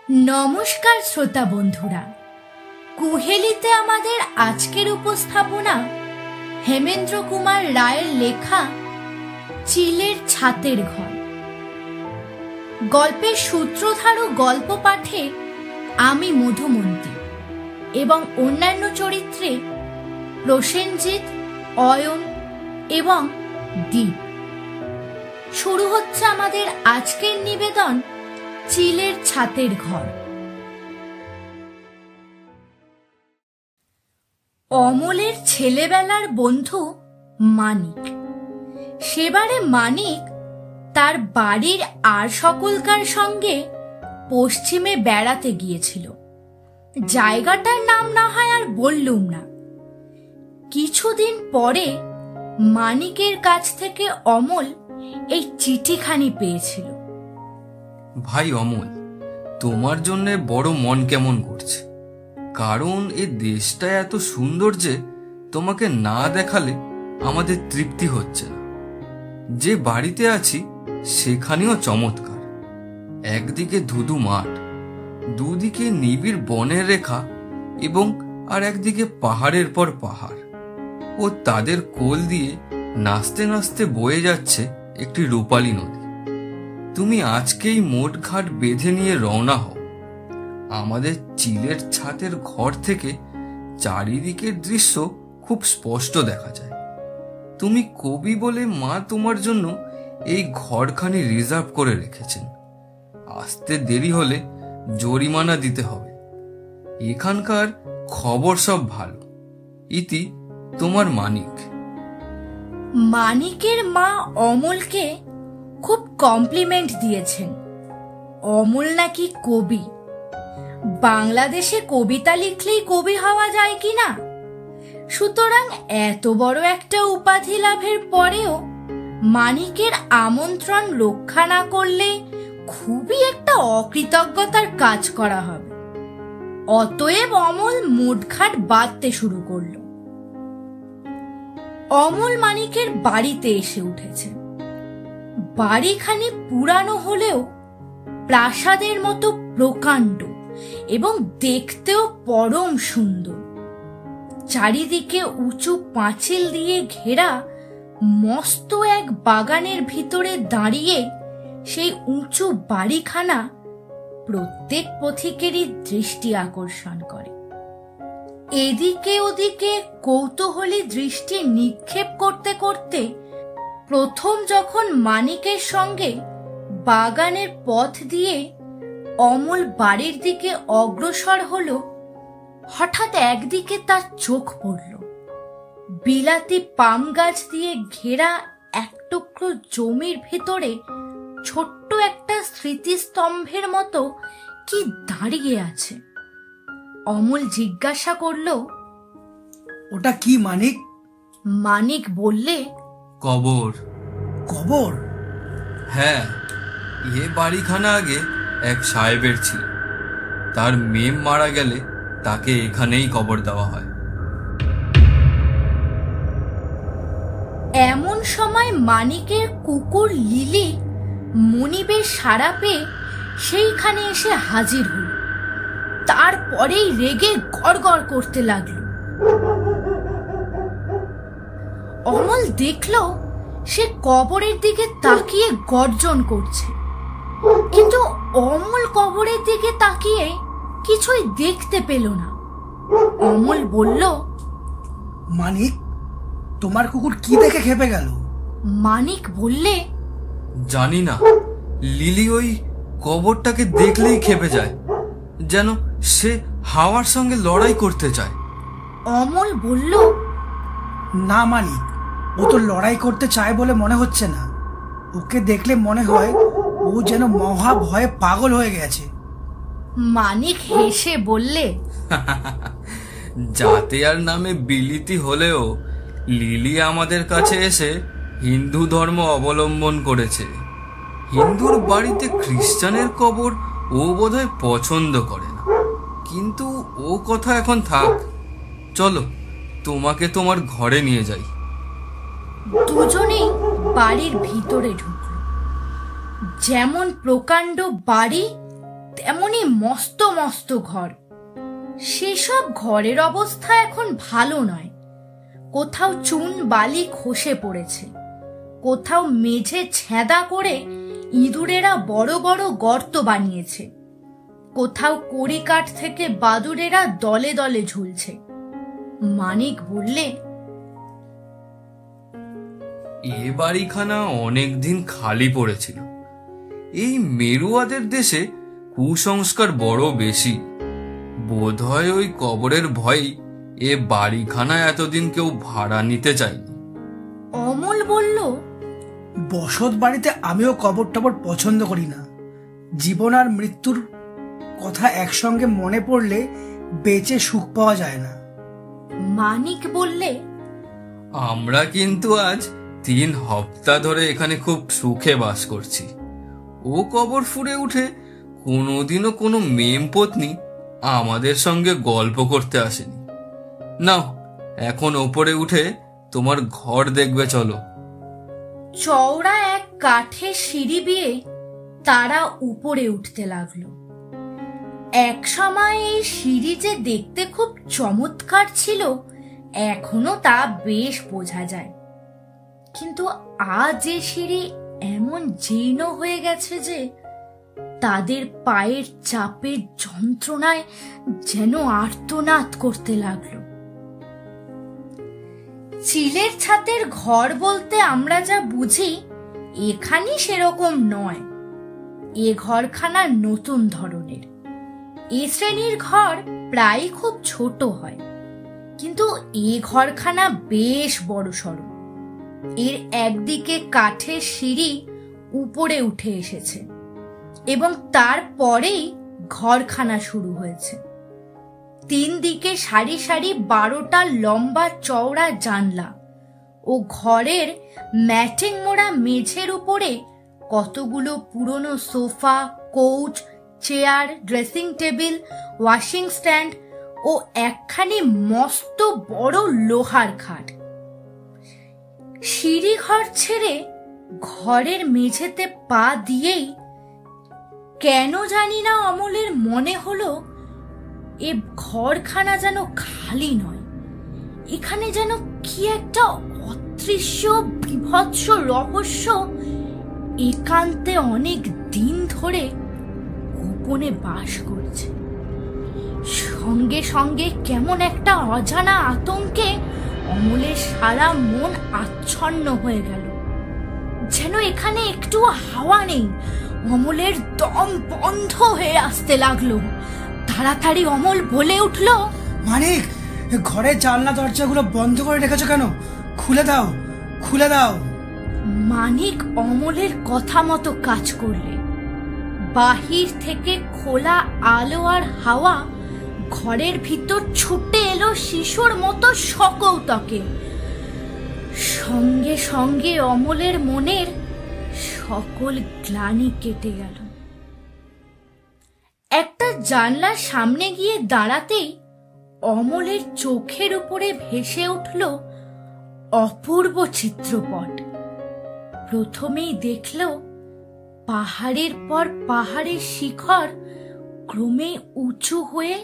নমস্কার শ্রোতা বন্ধুরা, কুহেলিতে আমাদের আজকের উপস্থাপনা হেমেন্দ্র কুমার রায়ের লেখা চিলের ছাতের ঘর। গল্পের সূত্রধার ও গল্প পাঠে আমি মধুমন্তী এবং অন্যান্য চরিত্রে প্রসেনজিৎ, অয়ন এবং দীপ। শুরু হচ্ছে আমাদের আজকের নিবেদন চিলের ছাতের ঘর। অমলের ছেলেবেলার বন্ধু মানিক। সেবারে মানিক তার বাড়ির আর সকলকার সঙ্গে পশ্চিমে বেড়াতে গিয়েছিল। জায়গাটার নাম না হয় আর বললুম না। কিছুদিন পরে মানিকের কাছ থেকে অমল এই চিঠিখানি পেয়েছিল। ভাই অমল, তোমার জন্য বড় মন কেমন করছে, কারণ এই দেশটা এত সুন্দর যে তোমাকে না দেখালে আমাদের তৃপ্তি হচ্ছে না। যে বাড়িতে আছি সেখানেও চমৎকার। একদিকে ধুধু মাঠ, দুদিকে নিবিড় বনের রেখা এবং আর একদিকে পাহাড়ের পর পাহাড়, ও তাদের কোল দিয়ে নাচতে নাচতে বয়ে যাচ্ছে একটি রূপালী নদী। তুমি আজকেই মোট ঘাট বেঁধে নিয়ে রওনা হও। আমাদের চিলের ছাতের ঘর থেকে চারিদিকের দৃশ্য খুব স্পষ্ট দেখা যায়। তুমি কবি বলে মা তোমার জন্য এই ঘরখানি রিজার্ভ করে রেখেছেন। আসতে দেরি হলে জরিমানা দিতে হবে। এখানকার খবর সব ভালো। ইতি, তোমার মানিক। মানিকের মা অমলকে খুব কমপ্লিমেন্ট দিয়েছেন। অমল নাকি কবি। বাংলাদেশে কবিতা লিখলেই কবি হওয়া যায় কিনা, সুতরাং এত বড় একটা উপাধি লাভের পরেও মানিকের আমন্ত্রণ রক্ষা না করলে খুবই একটা অকৃতজ্ঞতার কাজ করা হবে। অতএব অমল মোটঘাট বাঁধতে শুরু করল। অমল মানিকের বাড়িতে এসে উঠেছে। বাড়িখানি পুরানো হলেও প্রাসাদের মতো প্রকাণ্ড এবং দেখতেও পরম সুন্দর। চারিদিকে উঁচু পাঁচিল দিয়ে ঘেরা মস্ত এক বাগানের ভিতরে দাঁড়িয়ে সেই উঁচু বাড়িখানা প্রত্যেক পথিকেরই দৃষ্টি আকর্ষণ করে। এদিকে ওদিকে কৌতূহলী দৃষ্টি নিক্ষেপ করতে করতে প্রথম যখন মানিকের সঙ্গে বাগানের পথ দিয়ে অমল বাড়ির দিকে অগ্রসর হলো, হঠাৎ একদিকে তার চোখ পড়ল। বিলাতি পাম গাছ দিয়ে ঘেরা এক টুকরো জমির ভেতরে ছোট্ট একটা স্মৃতিস্তম্ভের মতো কি দাঁড়িয়ে আছে। অমল জিজ্ঞাসা করল, ওটা কি মানিক? মানিক বললে, কবর। কবর? হ্যাঁ, এ বাড়িখানা আগে এক সাহেবের ছিল। তার মেম মারা গেলে তাকে এখানেই কবর দেওয়া হয়। এমন সময় মানিকের কুকুর লিলি মনিবের সাড়া পেয়ে সেইখানে এসে হাজির হল। তারপরেই রেগে গড়গড় করতে লাগল। অমল দেখল সে কবরের দিকে তাকিয়ে গর্জন করছে, কিন্তু অমল কবরের দিকে তাকিয়ে কিছুই দেখতে পেল না। অমল বলল, মানিক, তোমার কুকুর কি দেখে খেপে গেল? মানিক বললে, জানি না, লিলি ওই কবরটাকে দেখলেই খেপে যায়, যেন সে হাওয়ার সঙ্গে লড়াই করতে চায়। অমল বলল, না মানিক, ও তো লড়াই করতে চায় বলে মনে হচ্ছে না। ওকে দেখলে মনে হয় ও যেন মহা ভয়ে পাগল হয়ে গেছে। মানিক হেসে বললে, যাতে আর নামে বিলিতি হলেও লিলি আমাদের কাছে এসে হিন্দু ধর্ম অবলম্বন করেছে। হিন্দুর বাড়িতে খ্রিস্টানের কবর ও বোধহয় পছন্দ করে না। কিন্তু ও কথা এখন থাক, চলো তোমাকে তোমার ঘরে নিয়ে যাই। দুজনেই বাড়ির ভিতরে ঢুকল। যেমন প্রকাণ্ড বাড়ি তেমনি মস্ত মস্ত ঘর। সেসব ঘরের অবস্থা এখন ভালো নয়। কোথাও চুন বালি খসে পড়েছে, কোথাও মেঝে ছেঁদা করে ইঁদুরেরা বড় বড় গর্ত বানিয়েছে, কোথাও কড়িকাঠ থেকে বাদুড়েরা দলে দলে ঝুলছে। মানিক বললে, এ বাড়িখানা অনেকদিন খালি পড়েছিল। এই মেরুয়াদের দেশে কুসংস্কার বড় বেশি। বোধহয় ওই কবরের ভয় এ বাড়িখানা এতদিন কেউ ভাড়া নিতে চায়নি। অমল বলল, বসত বাড়িতে আমিও কবর টবর পছন্দ করি না। জীবন আর মৃত্যুর কথা একসঙ্গে মনে পড়লে বেঁচে সুখ পাওয়া যায় না। মানিক বললে, আমরা কিন্তু আজ 3 হপ্তাহ ধরে এখানে খুব সুখে বাস করছি। ও কবর ফুঁড়ে উঠে কোনোদিনও কোনো মেম পত্নী আমাদের সঙ্গে গল্প করতে আসেনি। নাও, এখন ওপরে উঠে তোমার ঘর দেখবে চলো। চওড়া এক কাঠের সিঁড়ি দিয়ে তারা উপরে উঠতে লাগলো। এক সময় এই সিঁড়ি যে দেখতে খুব চমৎকার ছিল, এখনো তা বেশ বোঝা যায়। কিন্তু আজ এই সিঁড়ি এমন জীর্ণ হয়ে গেছে যে তাদের পায়ের চাপের যন্ত্রণায় যেন আর্তনাদ করতে লাগলো। চিলের ছাতের ঘর বলতে আমরা যা বুঝি, এখানে সেরকম নয়। এ ঘরখানা নতুন ধরনের। এ শ্রেণীর ঘর প্রায় খুব ছোট হয়, কিন্তু এ ঘরখানা বেশ বড়সড়। এর একদিকে কাঠের সিঁড়ি উপরে উঠে এসেছে এবং তারপরেই ঘরখানা শুরু হয়েছে। 3 দিকে সারি সারি 12টা লম্বা চওড়া জানলা ও ঘরের ম্যাটিং মোড়া মেঝের উপরে কতগুলো পুরনো sofa, couch, chair, dressing table, washing stand ও একখানি মস্ত বড় লোহার খাট। সিঁড়ি ঘর ছেড়ে ঘরের মেঝেতে পা দিয়েই কেন জানি না অমলের মনে হলো এ ঘরখানা যেন খালি নয়। এখানে যেন কি একটা অদৃশ্য বিভৎস রহস্য একান্তে অনেক দিন ধরে গোপনে বাস করছে। সঙ্গে সঙ্গে কেমন একটা অজানা আতঙ্কে অমলের সারা মন আচ্ছন্ন হয়ে গেল। যেন এখানে একটু হাওয়া নেই। অমলের দম বন্ধ হয়ে আসতে লাগলো। তাড়াতাড়ি অমল বলে উঠল, মানিক, ঘরের জানলা দরজাগুলো বন্ধ করে রেখেছো কেন? খুলে দাও, খুলে দাও। মানিক অমলের কথা মতো কাজ করলে। বাহির থেকে খোলা আলো আর হাওয়া ঘরের ভিতর ছুটে এলো শিশুর মতো সকৌতকে। সঙ্গে সঙ্গে অমলের মনের সকল গ্লানি কেটে গেল। একটা জানলার সামনে গিয়ে দাঁড়াতেই অমলের চোখের উপরে ভেসে উঠল অপূর্ব চিত্রপট। প্রথমেই দেখল পাহাড়ের পর পাহাড়ের শিখর ক্রমে উঁচু হয়ে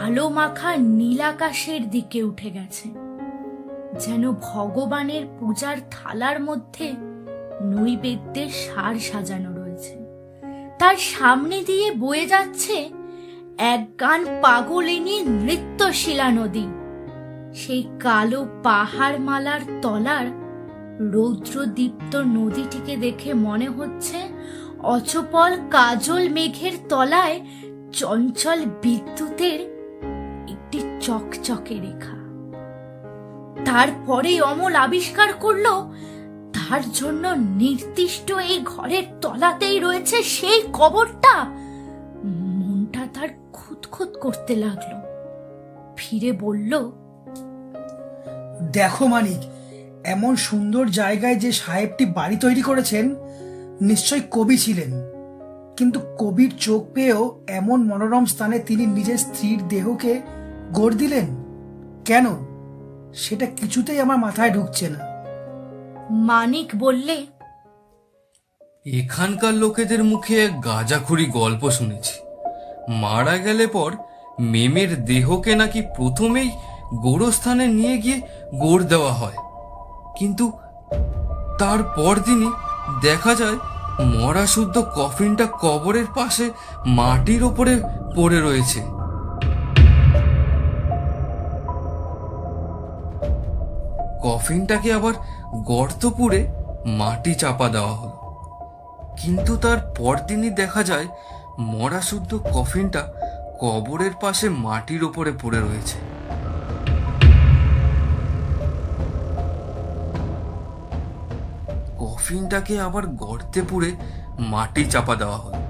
আলো মাখা নীলাকাশের দিকে উঠে গেছে। যেন ভগবানের পূজার থালার মধ্যে নৈবেদ্যের সার সাজানো রয়েছে। তার সামনে দিয়ে বয়ে যাচ্ছে এক গান পাগলিনী নৃত্যশীলা নদী। সেই কালো পাহাড় মালার তলার রৌদ্রদীপ্ত নদীটিকে দেখে মনে হচ্ছে অচপল কাজল মেঘের তলায় চঞ্চল বিদ্যুতের একটি চকচকে রেখা। তারপরে অমল আবিষ্কার করলো তার জন্য নির্দিষ্ট এই ঘরের তলাতেই রয়েছে সেই কবরটা। মনটা তার খুঁতখুত করতে লাগলো। ফিরে বলল, দেখো মানিক, এমন সুন্দর জায়গায় যে সাহেবটি বাড়ি তৈরি করেছেন নিশ্চয় কবি ছিলেন, কিন্তু কবির চোখ পেয়েও এমন মনোরম স্থানে তিনি নিজের স্ত্রীর দেহকে গড় দিলেন কেন? সেটা কিছুতেই আমার মাথায় ঢুকছে না। মানিক বললে, এখানকার লোকেদের মুখে গাঁজাখুরি গল্প শুনেছি। মারা গেলে পর মেমের দেহকে নাকি প্রথমেই গোরস্থানে নিয়ে গিয়ে গোড় দেওয়া হয়, কিন্তু তার পরদিনই দেখা যায় মরা শুদ্ধ কফিনটা কবরের পাশে মাটির ওপরে পড়ে রয়েছে। কফিনটাকে আবার গর্ত পুড়ে মাটি চাপা দেওয়া হলো, কিন্তু তার পরদিনই দেখা যায় মরা শুদ্ধ কফিনটা কবরের পাশে মাটির ওপরে পড়ে রয়েছে। কফিনটাকে আবার গর্তে পুড়ে মাটি চাপা দেওয়া হলো,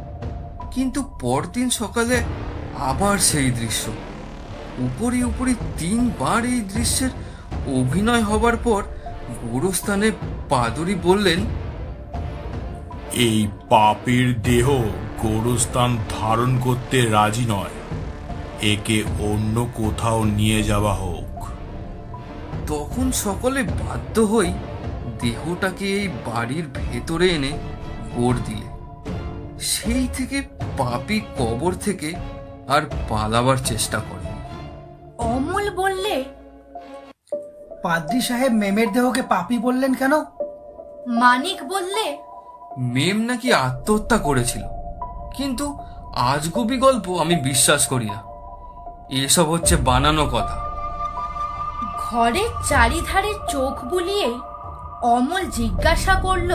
কিন্তু পরদিন সকালে আবার সেই দৃশ্য। উপরি উপরি 3 বার এই দৃশ্যের অভিনয় হবার পর গোরস্থানে পাদরি বললেন, এই পাপের দেহ গোরস্থান ধারণ করতে রাজি নয়, একে অন্য কোথাও নিয়ে যাওয়া হোক। তখন সকলে বাধ্য হই দেহটাকে এই বাড়ির ভেতরে এনে গোড় দিলে। সেই থেকে পাপী কবর থেকে আর পালাবার চেষ্টা করে। অমল বললে, পাদ্রী সাহেব মেমের দেহকে পাপী বললেন কেন? মানিক বললে, মেম নাকি আত্মহত্যা করেছিল, কিন্তু আজগুবি গল্প আমি বিশ্বাস করি না, এসব হচ্ছে বানানো কথা। ঘরের চারিধারে চোখ বুলিয়ে অমল জিজ্ঞাসা করল,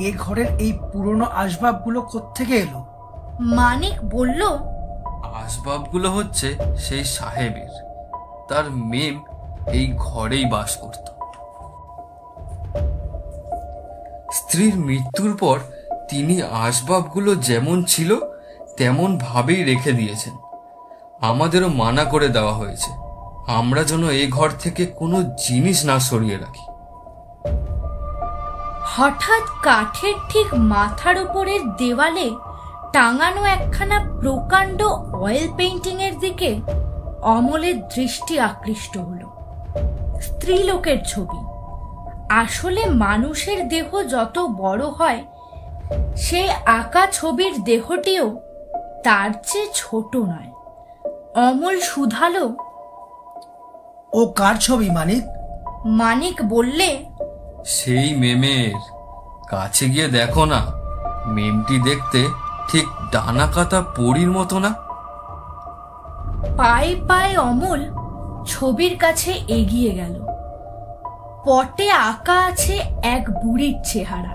এ ঘরের এই পুরনো আসবাবগুলো কোত্থেকে এলো? মানিক বলল, আসবাবগুলো হচ্ছে সেই সাহেবের, তার মেম এই ঘরেই বাস করত। স্ত্রীর মৃত্যুর পর তিনি আসবাবগুলো যেমন ছিল তেমন ভাবেই রেখে দিয়েছেন। আমাদেরও মানা করে দেওয়া হয়েছে আমরা যেন এই ঘর থেকে কোনো জিনিস না সরিয়ে রাখি। হঠাৎ কাঠের ঠিক মাথার উপরের দেওয়ালে টাঙানো একখানা প্রকাণ্ড অয়েল পেইন্টিং এর দিকে অমলের দৃষ্টি আকৃষ্ট হলো। স্ত্রীলোকের ছবি। আসলে মানুষের দেহ যত বড় হয়, সেই আঁকা ছবির দেহটিও তার চেয়ে ছোট নয়। অমল শুধালো, ও কার ছবি মানিক? মানিক বললে, সেই মেমের। কাছে গিয়ে দেখো না, মেমটি দেখতে ঠিক ডানা কাটা পরীর মতো না? পায়ে পায়ে অমল ছবির কাছে এগিয়ে গেল। পটে আঁকা আছে এক বুড়ির চেহারা।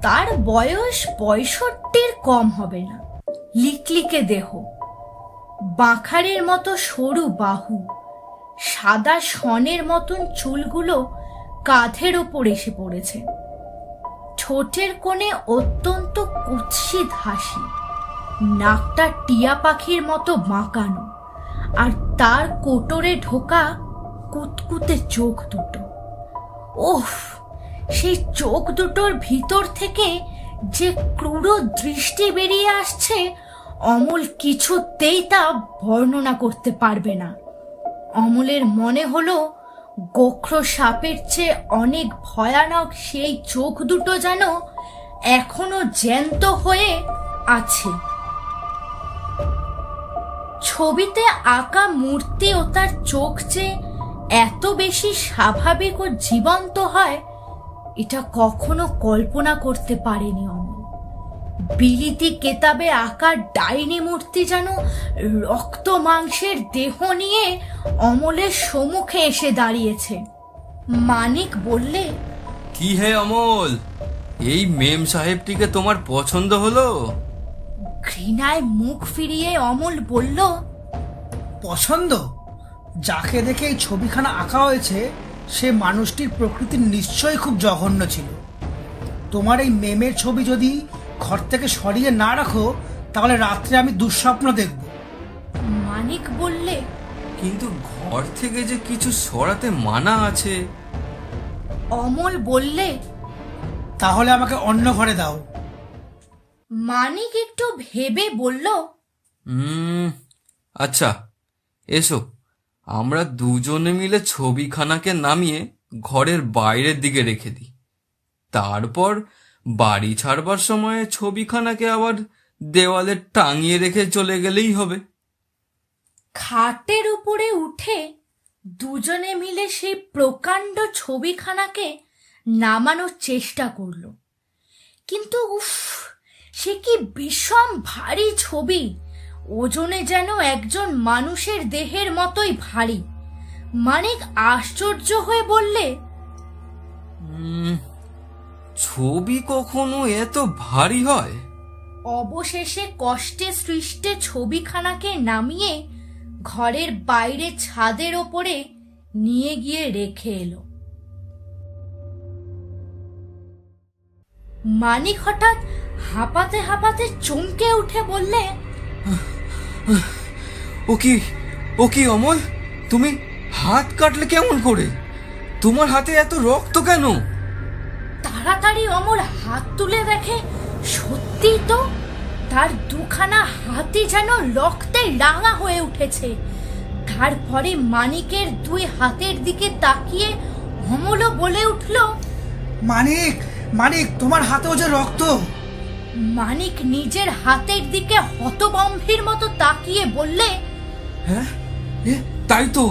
তার বয়স 65-র কম হবে না। লিকলিকে দেহ, বাঁখারের মতো সরু বাহু, সাদা শনের মতন চুলগুলো কাঁধের ওপর এসে পড়েছে। ঠোঁটের কোণে অত্যন্ত কুৎসিত হাসি, নাকটা টিয়া পাখির মতো বাঁকানো, আর তার কোটরে ঢোকা কুতকুতে চোখ দুটো। ওফ, সেই চোখ দুটোর ভিতর থেকে যে ক্রূর দৃষ্টি বেরিয়ে আসছে, অমল কিছুতেই তা বর্ণনা করতে পারবে না। অমলের মনে হলো গোখ্র সাপের চেয়ে অনেক ভয়ানক সেই চোখ দুটো যেন এখনো জ্যান্ত হয়ে আছে। ছবিতে আঁকা মূর্তি ও তার চোখ যে এত বেশি স্বাভাবিক ও জীবন্ত হয়, এটা কখনো কল্পনা করতে পারেনি অমল। বিলিতি কেতাবে আঁকা ডাইনি মূর্তি যেন রক্ত মাংসের দেহ নিয়ে অমলের সম্মুখে এসে দাঁড়িয়েছে। মানিক বললে, কি হে অমল, এই মেম সাহেবটিকে তোমার পছন্দ হলো? ঘৃণায় মুখ ফিরিয়ে অমল বলল, পছন্দ? যাকে দেখে এই ছবিখানা আঁকা হয়েছে সে মানুষটির প্রকৃতি নিশ্চয়ই খুব জঘন্য ছিল। তোমার এই মেমের ছবি যদি ঘর থেকে সরিয়ে না রাখো, তাহলে রাত্রে আমি দুঃস্বপ্ন দেখব। মানিক বললে, কিন্তু ঘর থেকে যে কিছু সরাতে মানা আছে। অমল বললে, তাহলে আমাকে অন্য ঘরে দাও। মানিক একটু ভেবে বলল, আচ্ছা, এসো আমরা দুজনে মিলে ছবিখানাকে নামিয়ে ঘরের বাইরের দিকে রেখে দিই। তারপর বাড়ি ছাড়বার সময় ছবিখানাকে আবার দেওয়ালে টাঙিয়ে রেখে চলে গেলেই হবে। খাটের উপরে উঠে দুজনে মিলে সেই প্রকাণ্ড ছবিখানাকে নামানোর চেষ্টা করল, কিন্তু উফ, সে কি বিষম ভারী ছবি, ওজনে যেন একজন মানুষের দেহের মতোই ভারী। মানিক আশ্চর্য হয়ে বললে, ছবি কখনো এত ভারী হয়? অবশেষে কষ্টে সৃষ্টে ছবিখানাকে নামিয়ে ঘরের বাইরে ছাদের ওপরে নিয়ে গিয়ে রেখে এলো। মানিক হঠাৎ হাঁপাতে হাঁপাতে চমকে উঠে বললে, ও কি অমল, তুমি হাত কাটলে কেমন করে? তোমার হাতে এত রক্ত কেন? তাড়াতাড়ি অমল হাত তুলে দেখে, সত্যি তো, তার দুখানা হাতই যেন রক্তে রাঙা হয়ে উঠেছে। তারপরে মানিকের দুই হাতের দিকে তাকিয়ে অমলও বলে উঠল, মানিক, মানিক, তোমার হাতেও যে রক্ত। মানিক নিজের হাতের দিকে হতবম্ভীর মতো তাকিয়ে বললে, হ্যাঁ, তাই তো,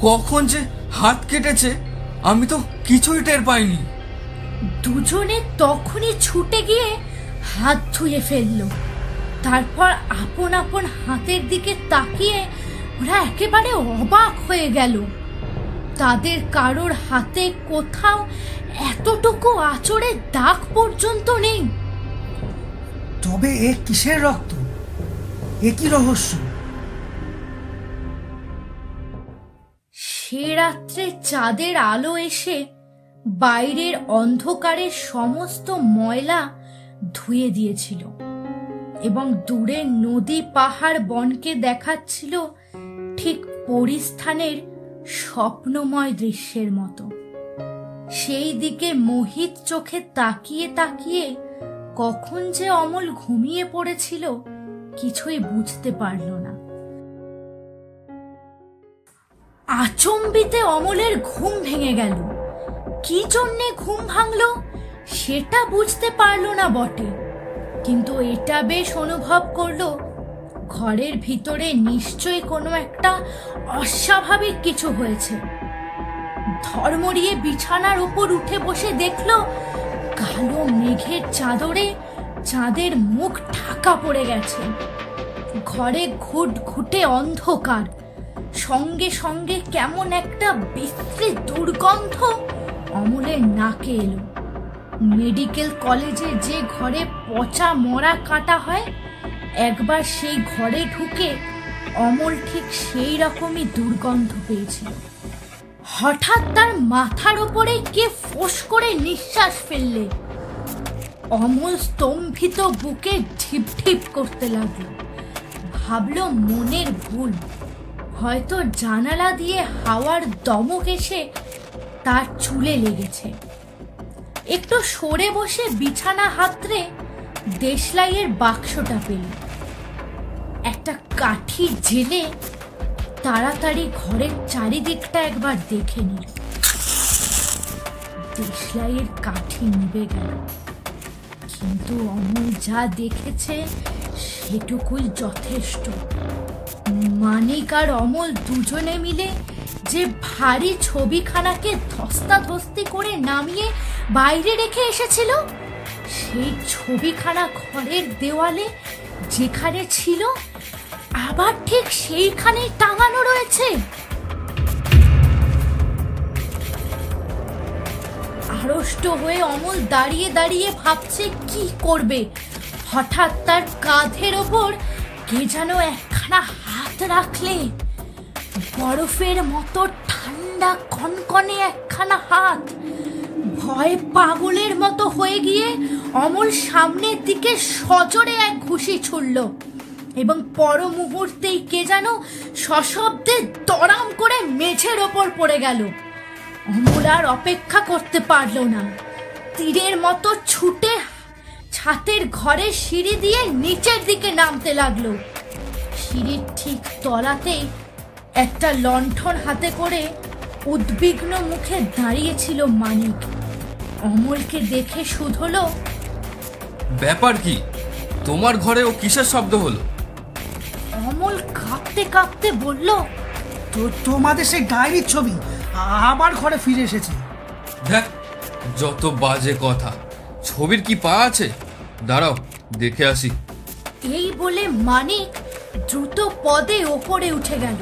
কখন যে হাত কেটেছে আমি তো কিছুই টের পাইনি। দুজনে তখনই ছুটে গিয়ে হাত ধুয়ে ফেলল। তারপর আপন আপন হাতের দিকে তাকিয়ে ওরা একেবারে অবাক হয়ে গেল। তাদের কারোর হাতে কোথাও এতটুকু আঁচড়ের দাগ পর্যন্ত নেই। তবে এ কিসের রক্ত? এ কি রহস্য? সে রাত্রে চাঁদের আলো এসে বাইরের অন্ধকারের সমস্ত ময়লা ধুয়ে দিয়েছিল এবং দূরের নদী পাহাড় বনকে দেখাচ্ছিল ঠিক পরিস্থানের স্বপ্নময় দৃশ্যের মতো। সেই দিকে মোহিত চোখে তাকিয়ে তাকিয়ে কখন যে অমল ঘুমিয়ে পড়েছিল কিছুই বুঝতে পারল না। আচম্বিতে অমলের ঘুম ভেঙে গেল। কি জন্যে ঘুম ভাঙল সেটা বুঝতে পারল না বটে, কিন্তু এটা বেশ অনুভব করলো ঘরের ভিতরে নিশ্চয়ই কোনো একটা অস্বাভাবিক কিছু হয়েছে। ধর্মরিয়ে বিছানার উপর উঠে বসে দেখল কালো মেঘের চাদরে চাঁদের মুখ ঢাকা পড়ে গেছে। ঘরে ঘুটঘুটে অন্ধকার, সঙ্গে সঙ্গে কেমন একটা বিশ্রী দুর্গন্ধ অমলের নাকে এলো। মেডিকেল কলেজে যে ঘরে পচা মরা কাটা হয়, একবার সেই ঘরে ঢুকে অমল ঠিক সেই রকমই দুর্গন্ধ পেয়েছিল। হঠাৎ তার মাথার উপরে কে ফোঁস করে নিঃশ্বাস ফেললে। অমল স্তম্ভিত বুকে ঢিপ ঢিপ করতে লাগলো। ভাবলো মনের ভুল, হয়তো জানালা দিয়ে হাওয়ার দমক এসে তার চুলে লেগেছে। একটু সরে বসে বিছানা হাতড়ে দেশলাইয়ের বাক্সটা পেল। একটা কাঠি জেলে তাড়াতাড়ি ঘরের চারিদিকটা একবার দেখে নিল। দেশলাইয়ের কাঠি নিভে গেল, কিন্তু অমল যা দেখেছে সেটুকুই যথেষ্ট। মানিক আর অমল দুজনে মিলে যে ভারী ছবিখানাকে ধস্তাধস্তি করে নামিয়ে বাইরে রেখে এসেছিল, সেই ছবিখানা ঘরের দেওয়ালে যেখানে ছিল আবার ঠিক সেইখানেই টাঙানো রয়েছে। আড়ষ্ট হয়ে অমল দাঁড়িয়ে দাঁড়িয়ে ভাবছে কি করবে। হঠাৎ তার কাঁধের ওপর কে যেন একখানা হাত রাখলে। বরফের মতো ঠান্ডা কনকনে একখানা হাত। ভয় পাগলের মতো হয়ে গিয়ে অমল সামনের দিকে সজোরে এক ঘুষি ছুড়ল এবং পর মুহূর্তেই কে যেন সশব্দে দড়াম করে মেঝের ওপর পড়ে গেল। অমল আর অপেক্ষা করতে পারল না, তীরের মতো ছুটে ছাতের ঘরের সিঁড়ি দিয়ে নিচের দিকে নামতে লাগলো। সিঁড়ির ঠিক তলাতেই একটা লণ্ঠন হাতে করে উদ্বিগ্ন মুখে দাঁড়িয়েছিল মানিক। অমলকে দেখে শুধলো, ব্যাপার কি? তোমার ঘরে ও কিসের শব্দ হলো? অমল কাঁপতে কাঁপতে বলল, তো তোমাদের সেই ডায়েরির ছবি আবার ঘরে ফিরে এসেছে। দেখ, যত বাজে কথা। ছবির কি পা আছে? দাঁড়াও, দেখে আসি। এই বলে মানিক দ্রুত পদে ওপরে উঠে গেল।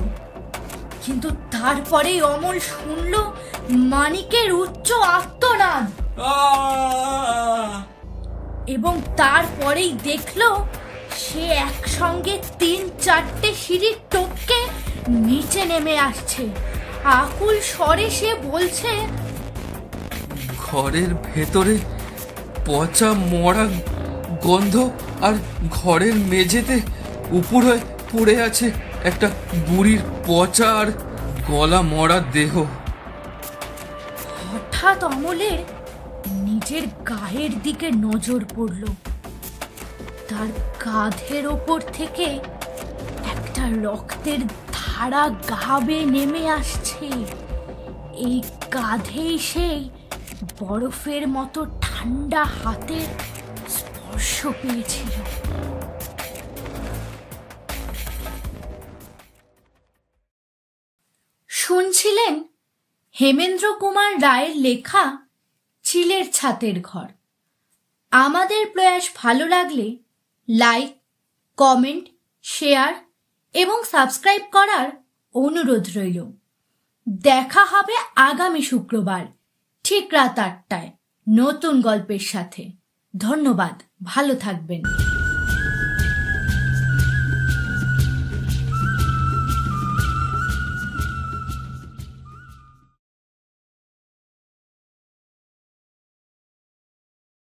কিন্তু তারপরেই অমল শুনল মানিকের উচ্চ আর্তনাদ, এবং তারপরেই দেখল সে একসঙ্গে 3-4টে সিঁড়ি টপকে নিচে নেমে আসছে। আকুল স্বরে সে বলছে, ঘরের ভেতরে পচা মরা গন্ধ, আর ঘরের মেঝেতে উপর হয়ে পড়ে আছে একটা বুড়ির পচা আর গলা মরা দেহ। হঠাৎ অমলের নিজের গায়ের দিকে নজর পড়ল। তার কাঁধের ওপর থেকে একটা রক্তের ধারা গা বেয়ে নেমে আসছে। এই কাঁধেই সেই বরফের মতো ঠান্ডা হাতের স্পর্শ পেয়েছিল। শুনছিলেন হেমেন্দ্র কুমার রায়ের লেখা চিলের ছাতের ঘর। আমাদের প্রয়াস ভালো লাগলে লাইক, কমেন্ট, শেয়ার এবং সাবস্ক্রাইব করার অনুরোধ রইল। দেখা হবে আগামী শুক্রবার ঠিক রাত 8টায় নতুন গল্পের সাথে। ধন্যবাদ, ভালো থাকবেন।